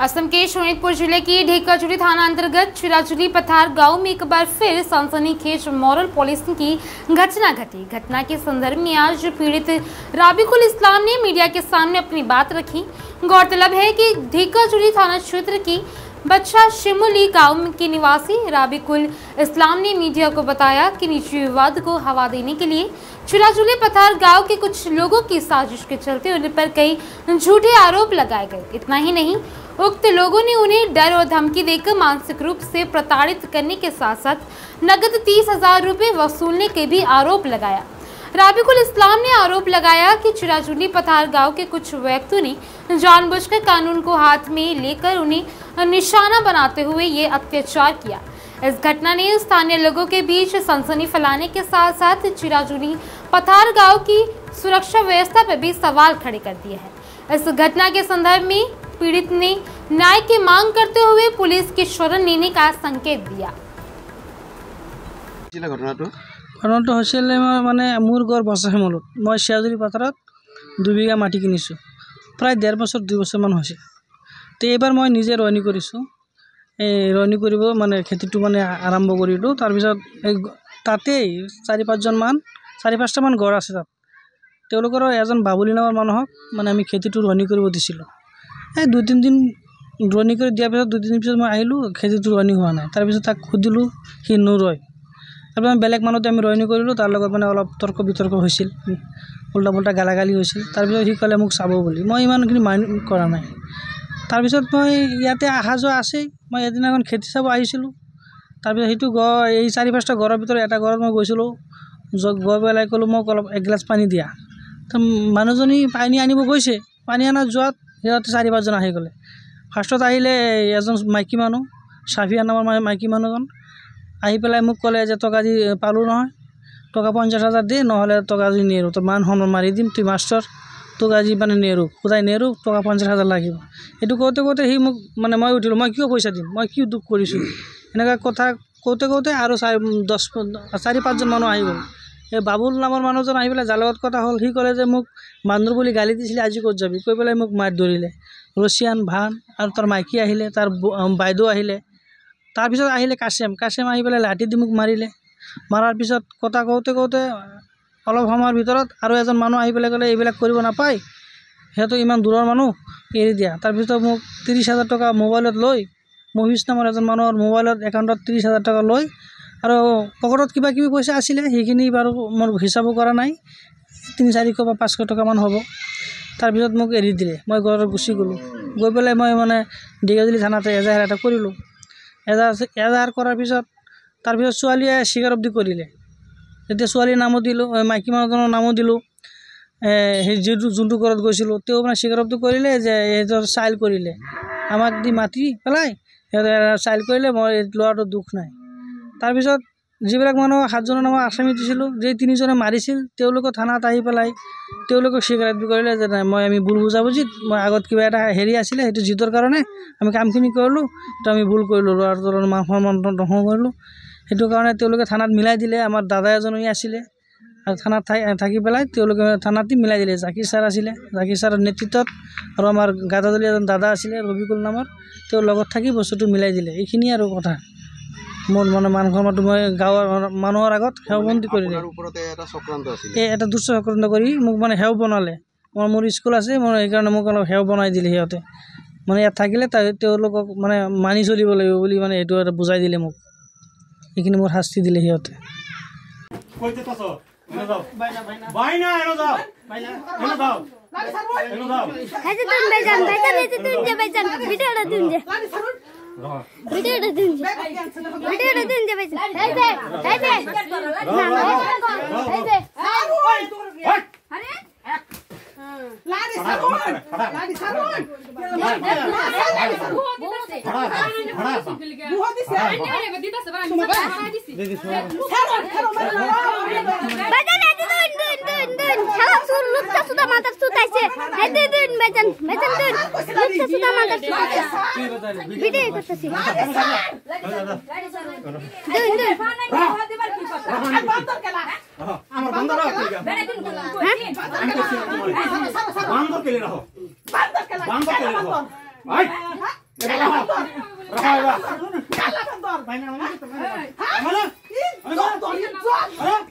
असम के शोनितपुर जिले की ढेकाचुरी थाना अंतर्गत चिराचुरी पथार गांव में एक बार फिर सनसनीखेज मॉरल पॉलिसिंग की घटना घटी। घटना के संदर्भ में आज पीड़ित राबिकुल इस्लाम ने मीडिया के सामने अपनी बात रखी। गौरतलब है कि ढेकाचुरी थाना क्षेत्र की बच्चा शिमुली गांव के निवासी राबिकुल इस्लाम ने मीडिया को बताया कि निजी विवाद को हवा देने के लिए चिराचुली पथार गांव के कुछ लोगों की साजिश के चलते उन पर कई झूठे आरोप लगाए गए। इतना ही नहीं, उक्त लोगों ने उन्हें डर और धमकी देकर मानसिक रूप से प्रताड़ित करने के साथ साथ नगद 30,000 रुपये वसूलने के भी आरोप लगाया। राबिकुल इस्लाम ने आरोप लगाया कि चिराचुली पथार गांव के कुछ व्यक्तियों ने जानबूझकर कानून को हाथ में लेकर उन्हें निशाना बनाते हुए ये अत्याचार किया। इस घटना ने स्थानीय लोगों के बीच सनसनी फैलाने के साथ साथ चिराचुली पथार गांव की सुरक्षा व्यवस्था पर भी सवाल खड़े कर दिए हैं। इस घटना के संदर्भ में पीड़ित ने न्याय की मांग करते हुए पुलिस की शरण लेने का संकेत दिया। ঘটনাটো হৈছিলে মানে মোৰ ঘৰ বছাহেমলত মই চিৰাজুলি পথাৰত 2 বিঘা মাটি কিনিছোঁ। প্ৰায় 1.5 বছৰ 2 বছৰমান হৈছে। তো এইবাৰ মই নিজে ৰয়নি কৰিছোঁ। এই ৰয়নি কৰিব মানে খেতিটো মানে আৰম্ভ কৰিলোঁ। তাৰপিছত তাতেই 4-5টা মান ঘৰ আছে। তাত তেওঁলোকৰ এজন বাবুলি নামৰ মানুহক মানে আমি খেতিটো ৰয়নি কৰিব দিছিলোঁ। এই 2-3 দিন ৰয়নি কৰি দিয়াৰ পিছত 2-3 দিন পিছত মই আহিলোঁ, খেতিটো ৰয়নি হোৱা নাই। তাৰপিছত তাক সুধিলোঁ, সি নৰয়। তাৰপিছত বেলেগ মানুহতে আমি ৰয়নি কৰিলোঁ, তাৰ লগত মানে অলপ তৰ্ক বিতৰ্ক হৈছিল, উল্টা পুল্টা গালাগালি হৈছিল। তাৰপিছত সি ক'লে মোক চাব বুলি, মই ইমানখিনি মানি কৰা নাই। তাৰপিছত মই ইয়াতে অহা যোৱা আছেই, মই এদিনাখন খেতি চাব আহিছিলোঁ। তাৰপিছত সেইটো এই 4-5টা ঘৰৰ ভিতৰত এটা ঘৰত মই গৈছিলোঁ, গৈ পেলাই ক'লোঁ মোক অলপ 1 গিলাচ পানী দিয়া। তো মানুহজনী পানী আনিব গৈছে, পানী আনা যোৱাত সিহঁতে 4-5জন আহি গ'লে। ফাৰ্ষ্টত আহিলে এজন মাইকী মানুহ, চাফিয়া নামৰ মাইকী মানুহজন আহি পেলাই মোক ক'লে যে তোক আজি পালোঁ নহয়, টকা 50,000 দে, নহ'লে তোক আজি নেৰোঁ, তোৰ মান সন্মান মাৰি দিম, তুই মাষ্টৰ, তোক আজি মানে নেৰোঁ, খুদাই নেৰোঁ, টকা 50,000 লাগিব। এইটো কওঁতে সি মোক মানে মই উঠিলোঁ, মই কিয় পইচা দিম, মই কি দুখ কৰিছোঁ, এনেকুৱা কথা কওঁতে আৰু 4-5জন মানুহ আহি গ'ল। এই বাবুল নামৰ মানুহজন আহি পেলাই যাৰ লগত কথা হ'ল, সি ক'লে যে মোক বান্দৰ বুলি গালি দিছিলে, আজি ক'ত যাবি, কৈ পেলাই মোক মাৰ ধৰিলে। ৰছিয়ান ভান আৰু তাৰ মাইকী আহিলে, তাৰ বাইদেউ আহিলে। তাৰপিছত আহিলে কাছেম আহি পেলাই লাঠি দি মোক মাৰিলে। মাৰাৰ পিছত কথা কওঁতে অলপ সময়ৰ ভিতৰত আৰু এজন মানুহ আহি পেলাই ক'লে এইবিলাক কৰিব নাপায়, সিহঁতো ইমান দূৰৰ মানুহ, এৰি দিয়া। তাৰপিছত মোক 30,000 টকা মোবাইলত লৈ, মহিষ নামৰ এজন মানুহৰ মোবাইলত একাউণ্টত 30,000 টকা লৈ আৰু পকেটত কিবা কিবি পইচা আছিলে, সেইখিনি বাৰু মোৰ হিচাপো কৰা নাই, 300-400 বা 500 টকামান হ'ব। তাৰপিছত মোক এৰি দিলে, মই ঘৰত গুচি গ'লোঁ। গৈ পেলাই মই মানে ঢেকাজুলি থানাতে এজাহাৰ এটা কৰিলোঁ। এজাহাৰ কৰাৰ পিছত তাৰপিছত ছোৱালীয়ে স্বীকাৰোক্তি কৰিলে। তেতিয়া ছোৱালীৰ নামো দিলোঁ, মাইকী মানুহজনৰ নামো দিলোঁ। সেই যোনটো ঘৰত গৈছিলোঁ তেওঁ মানে স্বীকাৰোক্তি কৰিলে যে এইটো চাইল্ড কৰিলে, আমাক দি মাতি পেলাই সিহঁতে চাইল্ড কৰিলে, মই ল'ৰাটো দুখ নাই। তাৰপিছত যিবিলাক মানুহ 7জনৰ নামৰ আসামী দিছিলোঁ, যে 3জনে মাৰিছিল, তেওঁলোকৰ থানাত আহি পেলাই তেওঁলোকক স্বীকাৰোক্তি কৰিলে যে নাই, আমি ভুল বুজাবুজিত, মই আগত কিবা এটা হেৰি আছিলে, সেইটো জিতৰ কাৰণে আমি কামখিনি কৰিলোঁ, তো আমি ভুল কৰিলোঁ, ল'ৰাটোৰ মান সন্মান ধ্বংস কৰিলোঁ। সেইটো কাৰণে তেওঁলোকে থানাত মিলাই দিলে। আমাৰ দাদা এজনী আছিলে আৰু থানাত থাকি পেলাই তেওঁলোকে থানাতে মিলাই দিলে। জাকিৰ ছাৰ আছিলে, জাকিৰ ছাৰৰ নেতৃত্বত, আৰু আমাৰ গাদাজলি এজন দাদা আছিলে ৰবিকুল নামৰ, তেওঁৰ লগত থাকি বস্তুটো মিলাই দিলে। এইখিনি আৰু কথা। মোৰ মানে মান সন্মানটো মই গাঁৱৰ মানুহৰ আগত সেৱবন্দী কৰিলে। এটা দুষ্ট চক্ৰান্ত কৰি মোক মানে সেৱ বনালে। মোৰ স্কুল আছে, মোৰ সেইকাৰণে মোক অলপ সেৱ বনাই দিলে সিহঁতে। মানে ইয়াত থাকিলে তেওঁলোকক মানে মানি চলিব লাগিব বুলি মানে এইটো এটা বুজাই দিলে মোক। এইখিনি মোৰ শাস্তি দিলে সিহঁতে। Rama,